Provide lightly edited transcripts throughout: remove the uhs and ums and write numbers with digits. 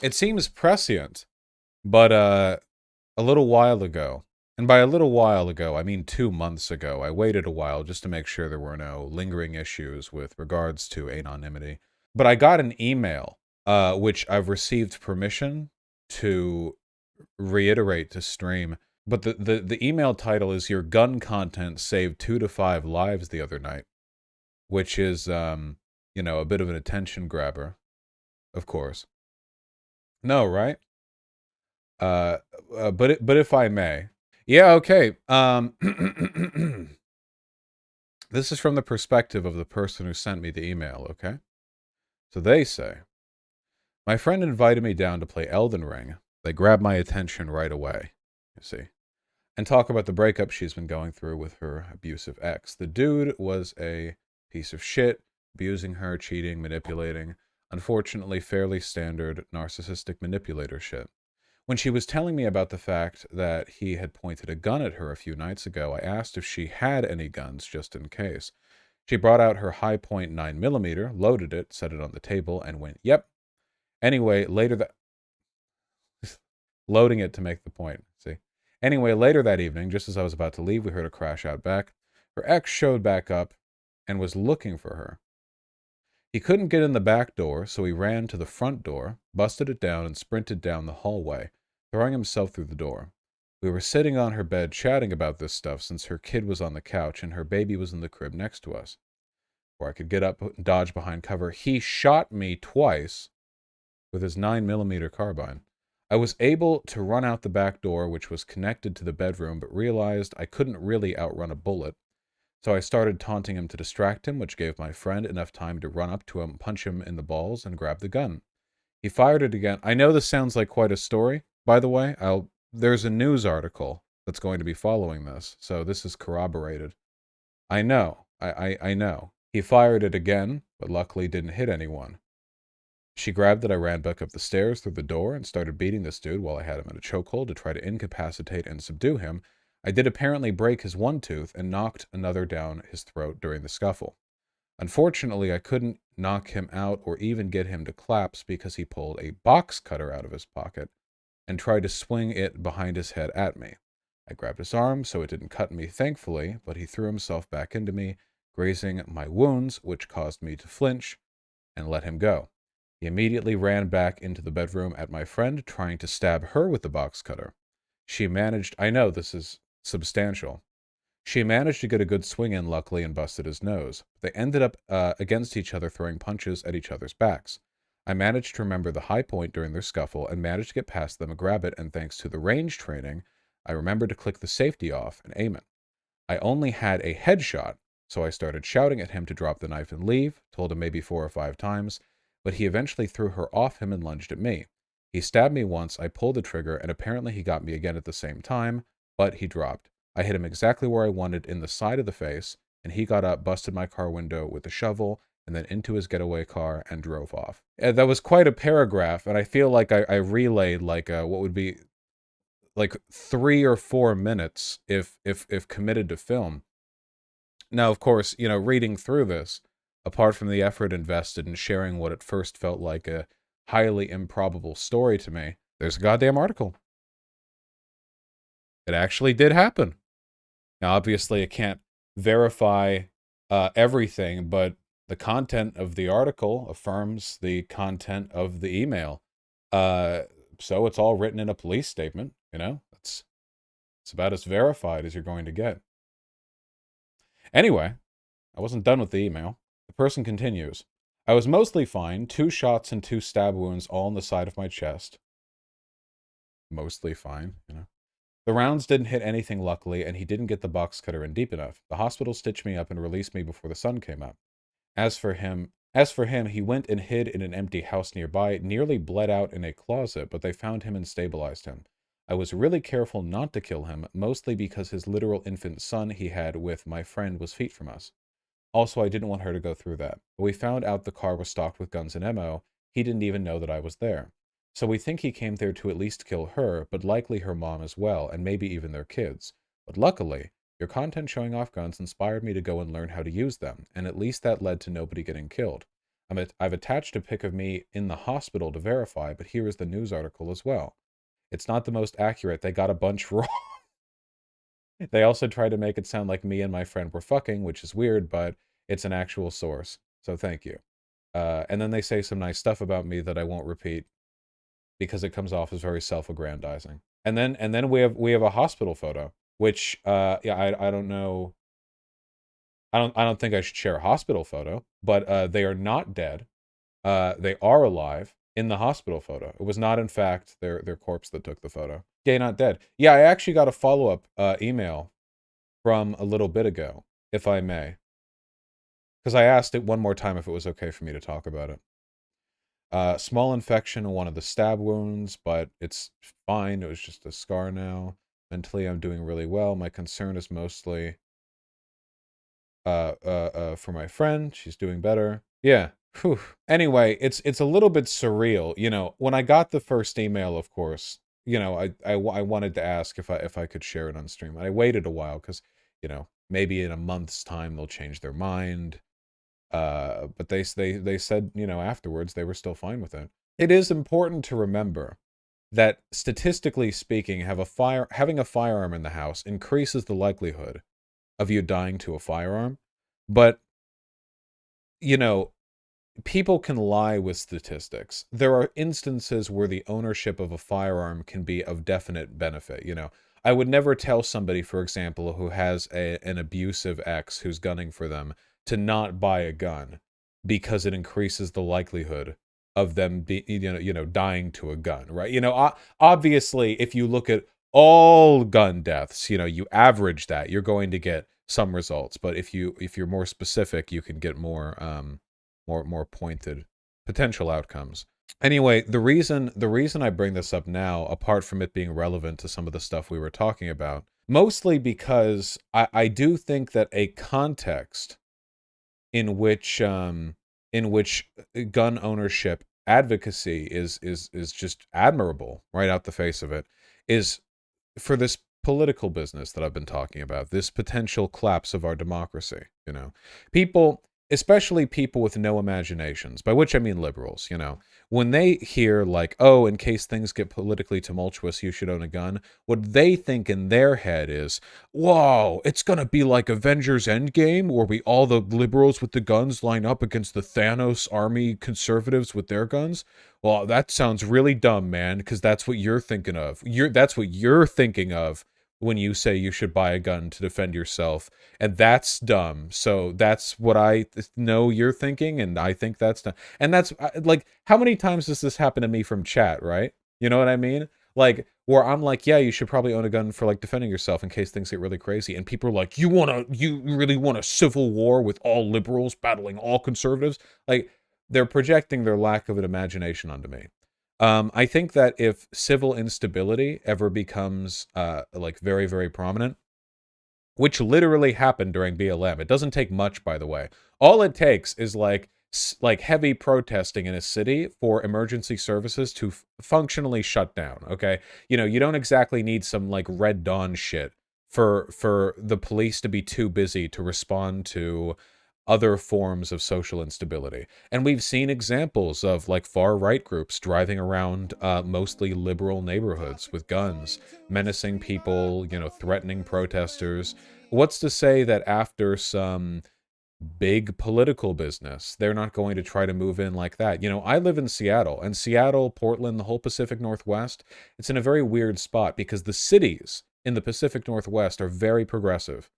It seems prescient, but a little while ago, and by a little while ago, I mean 2 months ago, I waited a while just to make sure there were no lingering issues with regards to anonymity. But I got an email, which I've received permission to reiterate to stream. But the email title is "Your gun content saved 2 to 5 lives the other night," which is, a bit of an attention grabber, of course. No, right? Uh, but if I may, yeah, okay. This is from the perspective of the person who sent me the email. Okay, so they say my friend invited me down to play Elden Ring. They grabbed my attention right away. You see, and talk about the breakup she's been going through with her abusive ex. The dude was a piece of shit, abusing her, cheating, manipulating. Unfortunately, fairly standard narcissistic manipulator shit. When she was telling me about the fact that he had pointed a gun at her a few nights ago, I asked if she had any guns just in case. She brought out her high point 9mm, loaded it, set it on the table, and went, "Yep." Anyway, later that loading it to make the point. See. Anyway, later that evening, just as I was about to leave, we heard a crash out back. Her ex showed back up and was looking for her. He couldn't get in the back door, so he ran to the front door, busted it down, and sprinted down the hallway, throwing himself through the door. We were sitting on her bed chatting about this stuff since her kid was on the couch and her baby was in the crib next to us. Before I could get up and dodge behind cover, he shot me twice with his 9mm carbine. I was able to run out the back door, which was connected to the bedroom, but realized I couldn't really outrun a bullet. So I started taunting him to distract him, which gave my friend enough time to run up to him, punch him in the balls, and grab the gun. He fired it again. I know this sounds like quite a story, by the way. There's a news article that's going to be following this, so this is corroborated. I know. I know. He fired it again, but luckily didn't hit anyone. She grabbed it. I ran back up the stairs through the door and started beating this dude while I had him in a chokehold to try to incapacitate and subdue him. I did apparently break his one tooth and knocked another down his throat during the scuffle. Unfortunately, I couldn't knock him out or even get him to collapse because he pulled a box cutter out of his pocket and tried to swing it behind his head at me. I grabbed his arm so it didn't cut me, thankfully, but he threw himself back into me, grazing my wounds, which caused me to flinch and let him go. He immediately ran back into the bedroom at my friend, trying to stab her with the box cutter. She managed, I know this is substantial. She managed to get a good swing in, luckily, and busted his nose. They ended up against each other, throwing punches at each other's backs. I managed to remember the high point during their scuffle and managed to get past them and grab it, and thanks to the range training, I remembered to click the safety off and aim it. I only had a headshot, so I started shouting at him to drop the knife and leave, told him maybe 4 or 5 times, but he eventually threw her off him and lunged at me. He stabbed me once, I pulled the trigger, and apparently he got me again at the same time, but he dropped. I hit him exactly where I wanted, in the side of the face, and he got up, busted my car window with a shovel, and then into his getaway car and drove off. That was quite a paragraph, and I feel like I relayed like what would be like 3 or 4 minutes if committed to film. Now, of course, reading through this, apart from the effort invested in sharing what at first felt like a highly improbable story to me, there's a goddamn article. It actually did happen. Now, obviously, I can't verify everything, but the content of the article affirms the content of the email. So it's all written in a police statement, It's about as verified as you're going to get. Anyway, I wasn't done with the email. The person continues. I was mostly fine, 2 shots and 2 stab wounds all on the side of my chest. Mostly fine, The rounds didn't hit anything, luckily, and he didn't get the box cutter in deep enough. The hospital stitched me up and released me before the sun came up. As for him, he went and hid in an empty house nearby, nearly bled out in a closet, but they found him and stabilized him. I was really careful not to kill him, mostly because his literal infant son he had with my friend was feet from us. Also, I didn't want her to go through that. But we found out the car was stocked with guns and ammo. He didn't even know that I was there. So we think he came there to at least kill her, but likely her mom as well, and maybe even their kids. But luckily, Your content showing off guns inspired me to go and learn how to use them, and at least that led to nobody getting killed. I've attached a pic of me in the hospital to verify, but here is the news article as well. It's not the most accurate. They got a bunch wrong. They also tried to make it sound like me and my friend were fucking, which is weird, but it's an actual source. So thank you. And then they say some nice stuff about me that I won't repeat because it comes off as very self-aggrandizing. And then we have a hospital photo, which yeah, I don't know. I don't think I should share a hospital photo, but they are not dead. They are alive in the hospital photo. It was not, in fact, their corpse that took the photo. Gay, not dead. Yeah, I actually got a follow-up email from a little bit ago, if I may. Because I asked it one more time if it was okay for me to talk about it. Small infection in one of the stab wounds, but it's fine. It was just a scar now. Mentally, I'm doing really well. My concern is mostly for my friend. She's doing better. Yeah. Whew. Anyway, it's a little bit surreal. You know, when I got the first email, of course, you know, I wanted to ask if I could share it on stream. I waited a while because, you know, maybe in a month's time they'll change their mind. But they said, you know, afterwards they were still fine with it. It is important to remember that statistically speaking, having a firearm in the house increases the likelihood of you dying to a firearm. But, you know, people can lie with statistics. There are instances where the ownership of a firearm can be of definite benefit. You know, I would never tell somebody, for example, who has an abusive ex who's gunning for them to not buy a gun because it increases the likelihood of them dying to a gun, right? You know, obviously, if you look at all gun deaths, you know, you average that, you're going to get some results. But if you're more specific, you can get more more pointed potential outcomes. Anyway, the reason I bring this up now, apart from it being relevant to some of the stuff we were talking about, mostly because I do think that a context in which gun ownership advocacy is just admirable right out the face of it is for this political business that I've been talking about, this potential collapse of our democracy. You know, people, especially people with no imaginations, by which I mean liberals, you know, when they hear like, oh, in case things get politically tumultuous, you should own a gun, what they think in their head is, whoa, it's gonna be like Avengers Endgame, where all the liberals with the guns line up against the Thanos army conservatives with their guns. Well, that sounds really dumb, man, because that's what you're thinking of. That's what you're thinking of when you say you should buy a gun to defend yourself, and that's dumb. So that's what I know you're thinking, and I think that's dumb. And that's like, how many times does this happen to me from chat, right? You know what I mean? Like, where I'm like, yeah, you should probably own a gun for like defending yourself in case things get really crazy. And people are like, you really want a civil war with all liberals battling all conservatives? Like, they're projecting their lack of an imagination onto me. I think that if civil instability ever becomes like very, very prominent, which literally happened during BLM, it doesn't take much, by the way. All it takes is like heavy protesting in a city for emergency services to functionally shut down. Okay, you know, you don't exactly need some like Red Dawn shit for the police to be too busy to respond to other forms of social instability. And we've seen examples of like far-right groups driving around mostly liberal neighborhoods with guns, menacing people, you know, threatening protesters. What's to say that after some big political business, they're not going to try to move in like that? You know, I live in Seattle, and Seattle, Portland, the whole Pacific Northwest, it's in a very weird spot because the cities in the Pacific Northwest are very progressive.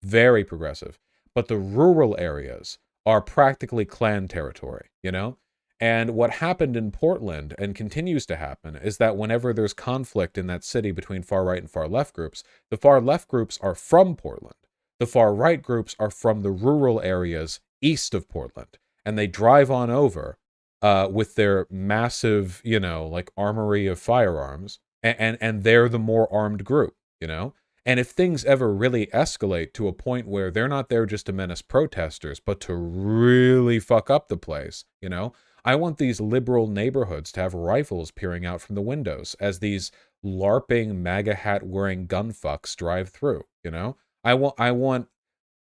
Very progressive. But the rural areas are practically Klan territory, you know? And what happened in Portland and continues to happen is that whenever there's conflict in that city between far right and far left groups, the far left groups are from Portland. The far right groups are from the rural areas east of Portland. And they drive on over with their massive, you know, like armory of firearms. And they're the more armed group, you know? And if things ever really escalate to a point where they're not there just to menace protesters, but to really fuck up the place, you know, I want these liberal neighborhoods to have rifles peering out from the windows as these LARPing, MAGA hat wearing gunfucks drive through, you know? I want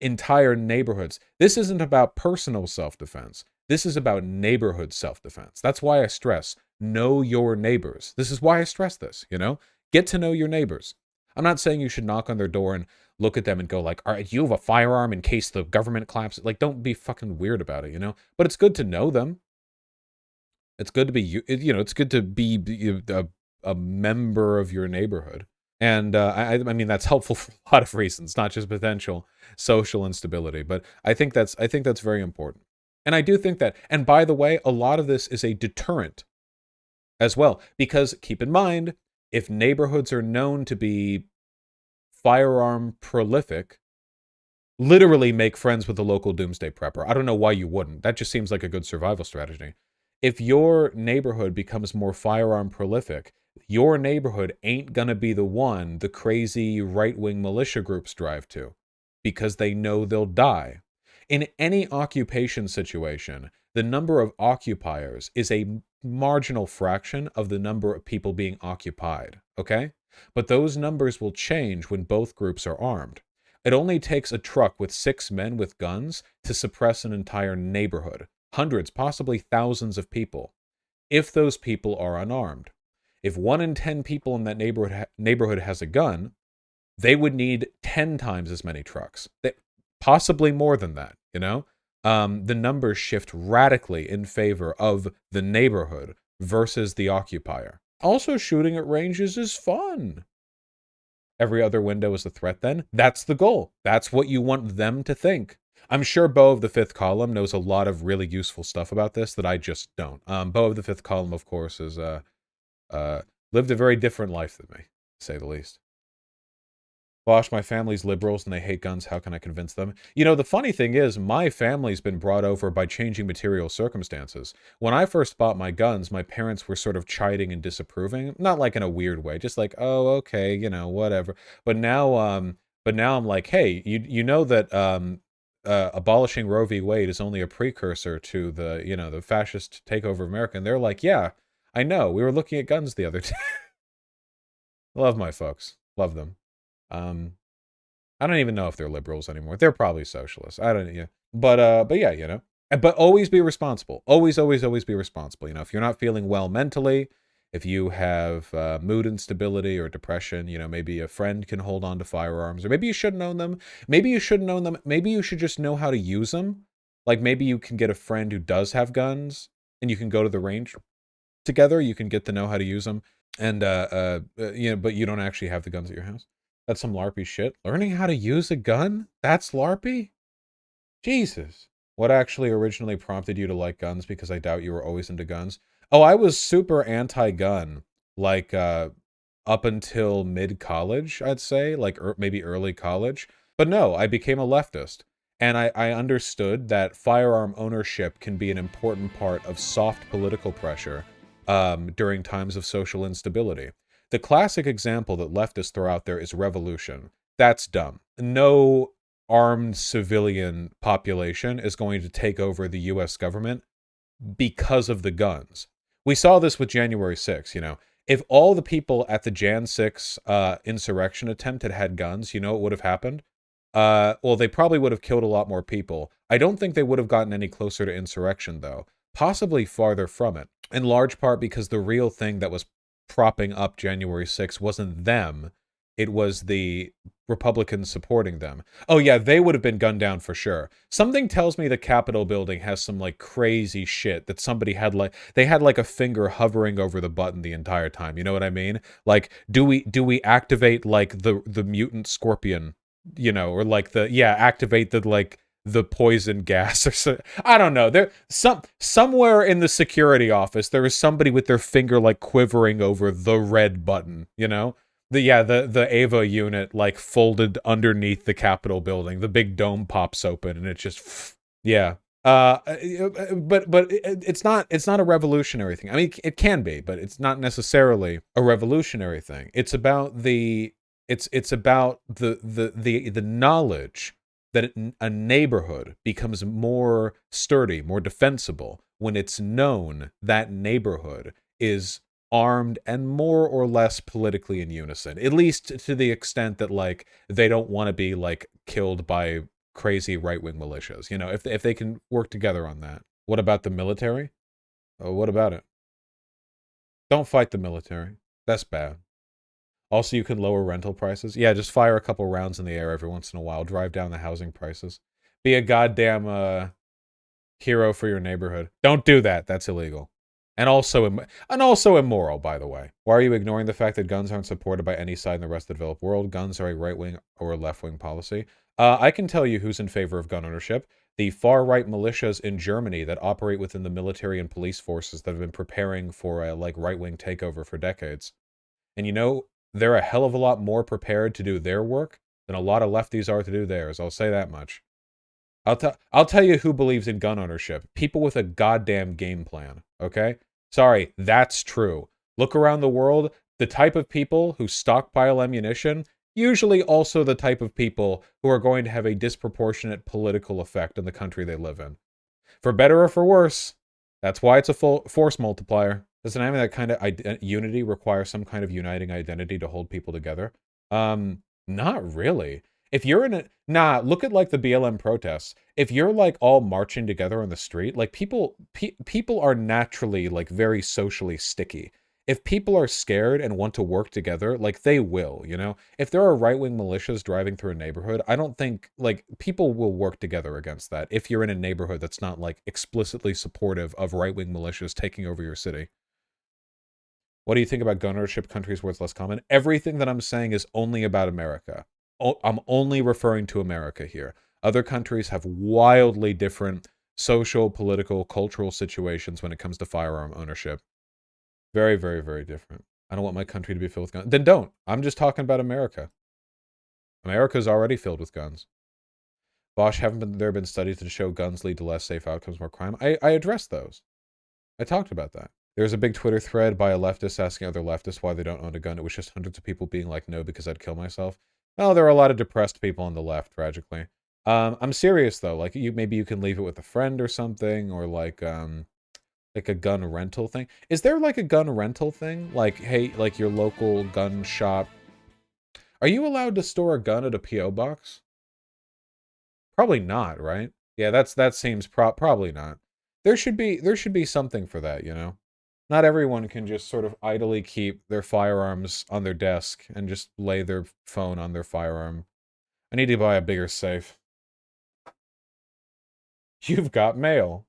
entire neighborhoods. This isn't about personal self-defense. This is about neighborhood self-defense. That's why I stress know your neighbors. This is why I stress this, you know? Get to know your neighbors. I'm not saying you should knock on their door and look at them and go like, all right, you have a firearm in case the government collapses. Like, don't be fucking weird about it, you know? But it's good to know them. It's good to be, you know, it's good to be a member of your neighborhood. And I mean, that's helpful for a lot of reasons, not just potential social instability. But I think that's very important. And I do think that, and by the way, a lot of this is a deterrent as well. Because keep in mind, if neighborhoods are known to be firearm prolific, literally make friends with the local doomsday prepper. I don't know why you wouldn't. That just seems like a good survival strategy. If your neighborhood becomes more firearm prolific, your neighborhood ain't gonna be the one the crazy right-wing militia groups drive to, because they know they'll die. In any occupation situation, the number of occupiers is a marginal fraction of the number of people being occupied, okay? But those numbers will change when both groups are armed. It only takes a truck with 6 men with guns to suppress an entire neighborhood. Hundreds, possibly thousands of people, if those people are unarmed. If 1 in 10 people in that neighborhood has a gun, they would need 10 times as many trucks. Possibly more than that, you know? The numbers shift radically in favor of the neighborhood versus the occupier. Also, shooting at ranges is fun. Every other window is a threat then? That's the goal. That's what you want them to think. I'm sure Beau of the Fifth Column knows a lot of really useful stuff about this that I just don't. Beau of the Fifth Column, of course, is lived a very different life than me, to say the least. Vaush, my family's liberals and they hate guns. How can I convince them? You know, the funny thing is, my family's been brought over by changing material circumstances. When I first bought my guns, my parents were sort of chiding and disapproving. Not like in a weird way, just like, oh, okay, you know, whatever. But now I'm like, hey, you know that abolishing Roe v. Wade is only a precursor to the, you know, the fascist takeover of America. And they're like, yeah, I know. We were looking at guns the other day. Love my folks. Love them. I don't even know if they're liberals anymore. They're probably socialists. I don't know. Yeah. But yeah, you know. But always be responsible. Always, always, always be responsible. You know, if you're not feeling well mentally, if you have mood instability or depression, you know, maybe a friend can hold on to firearms, or maybe you shouldn't own them. Maybe you shouldn't own them. Maybe you should just know how to use them. Like maybe you can get a friend who does have guns, and you can go to the range together. You can get to know how to use them, and you know, but you don't actually have the guns at your house. That's some LARPy shit. Learning how to use a gun? That's LARPy? Jesus. What actually originally prompted you to like guns? Because I doubt you were always into guns. Oh, I was super anti-gun. Like, up until mid-college, I'd say. Like, maybe early college. But no, I became a leftist. And I understood that firearm ownership can be an important part of soft political pressure during times of social instability. The classic example that leftists throw out there is revolution. That's dumb. No armed civilian population is going to take over the US government because of the guns. We saw this with January 6th, you know. If all the people at the Jan 6 insurrection attempt had guns, you know what would have happened? Well, they probably would have killed a lot more people. I don't think they would have gotten any closer to insurrection, though. Possibly farther from it. In large part because the real thing that was propping up January 6th wasn't them. It was the Republicans supporting them. Oh yeah, they would have been gunned down for sure. Something tells me the Capitol building has some like crazy shit that somebody had they had like a finger hovering over the button the entire time. You know what I mean? Like, do we activate like the mutant scorpion, you know, or like activate the poison gas or so. I don't know. There somewhere in the security office there is somebody with their finger like quivering over the red button, you know? The Ava unit like folded underneath the Capitol building. The big dome pops open and it just yeah. But it's not a revolutionary thing. I mean, it can be, but it's not necessarily a revolutionary thing. It's about the knowledge that a neighborhood becomes more sturdy, more defensible when it's known that neighborhood is armed and more or less politically in unison, at least to the extent that like they don't want to be like killed by crazy right-wing militias. You know, if they can work together on that. What about the military? Oh, what about it? Don't fight the military. That's bad. Also, you can lower rental prices. Yeah, just fire a couple rounds in the air every once in a while. Drive down the housing prices. Be a goddamn hero for your neighborhood. Don't do that. That's illegal. And also immoral, by the way. Why are you ignoring the fact that guns aren't supported by any side in the rest of the developed world? Guns are a right-wing or a left-wing policy. I can tell you who's in favor of gun ownership. The far-right militias in Germany that operate within the military and police forces that have been preparing for a like right-wing takeover for decades. And you know, they're a hell of a lot more prepared to do their work than a lot of lefties are to do theirs. I'll say that much. I'll tell you who believes in gun ownership. People with a goddamn game plan, okay? Sorry, that's true. Look around the world, the type of people who stockpile ammunition, usually also the type of people who are going to have a disproportionate political effect on the country they live in. For better or for worse, that's why it's a full force multiplier. Doesn't having that kind of unity require some kind of uniting identity to hold people together? Not really. If you're in a look at like the BLM protests. If you're like all marching together on the street, like people are naturally like very socially sticky. If people are scared and want to work together, like they will, you know? If there are right-wing militias driving through a neighborhood, I don't think like people will work together against that if you're in a neighborhood that's not like explicitly supportive of right-wing militias taking over your city. What do you think about gun ownership countries where it's less common? Everything that I'm saying is only about America. I'm only referring to America here. Other countries have wildly different social, political, cultural situations when it comes to firearm ownership. Very, very, very different. I don't want my country to be filled with guns. Then don't. I'm just talking about America. America's already filled with guns. Vaush, haven't there been studies that show guns lead to less safe outcomes, more crime? I addressed those. I talked about that. There's a big Twitter thread by a leftist asking other leftists why they don't own a gun. It was just hundreds of people being like, no, because I'd kill myself. Oh, there are a lot of depressed people on the left, tragically. I'm serious though. Like maybe you can leave it with a friend or something, or like a gun rental thing. Is there like a gun rental thing? Like, hey, like your local gun shop. Are you allowed to store a gun at a PO box? Probably not, right? Yeah, that seems probably not. There should be something for that, you know. Not everyone can just sort of idly keep their firearms on their desk and just lay their phone on their firearm. I need to buy a bigger safe. You've got mail.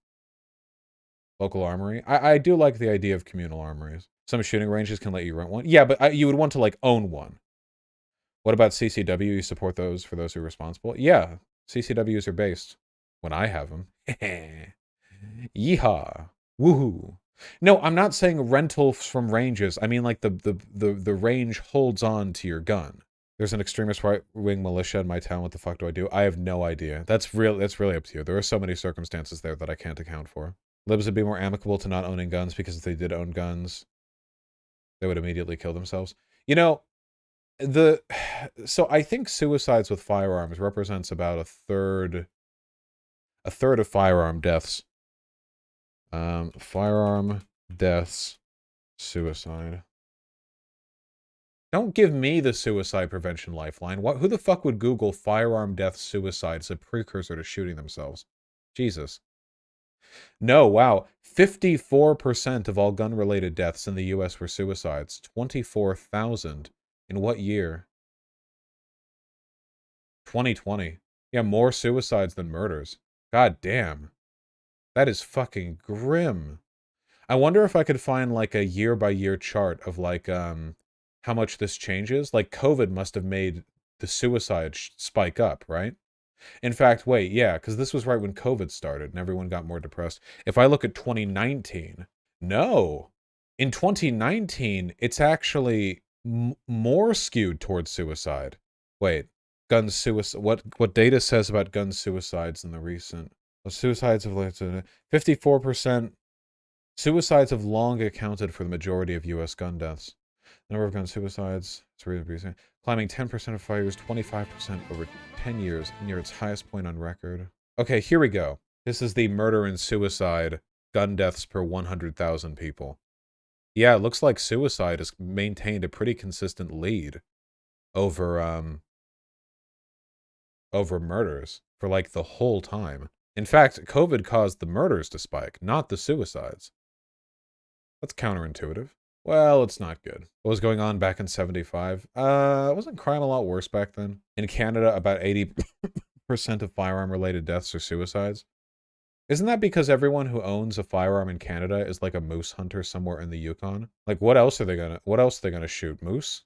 Local armory. I do like the idea of communal armories. Some shooting ranges can let you rent one. Yeah, but you would want to like own one. What about CCW? You support those for those who are responsible? Yeah, CCWs are based when I have them. Yeehaw. Woohoo. No, I'm not saying rentals from ranges. I mean like the range holds on to your gun. There's an extremist right-wing militia in my town. What the fuck do I do? I have no idea. That's really up to you. There are so many circumstances there that I can't account for. Libs would be more amicable to not owning guns because if they did own guns, they would immediately kill themselves. You know, so I think suicides with firearms represents about a third of firearm deaths. Firearm deaths, suicide. Don't give me the suicide prevention lifeline. Who the fuck would Google firearm death suicide as a precursor to shooting themselves? Jesus. No, wow. 54% of all gun-related deaths in the U.S. were suicides. 24,000. In what year? 2020. Yeah, more suicides than murders. God damn. That is fucking grim. I wonder if I could find like a year-by-year chart of like how much this changes. Like COVID must have made the suicide spike up, right? In fact, wait, yeah, because this was right when COVID started and everyone got more depressed. If I look at 2019, no. In 2019, it's actually more skewed towards suicide. Wait, gun suicide. What data says about gun suicides in the recent suicides of 54%. Suicides have long accounted for the majority of U.S. gun deaths. The number of gun suicides is climbing 10% of fires, 25% over 10 years, near its highest point on record. Okay, here we go. This is the murder and suicide gun deaths per 100,000 people. Yeah, it looks like suicide has maintained a pretty consistent lead over, over murders for, like, the whole time. In fact, COVID caused the murders to spike, not the suicides. That's counterintuitive. Well, it's not good. What was going on back in 75? Wasn't crime a lot worse back then? In Canada, about 80% of firearm-related deaths are suicides. Isn't that because everyone who owns a firearm in Canada is like a moose hunter somewhere in the Yukon? Like, what else are they gonna shoot? Moose?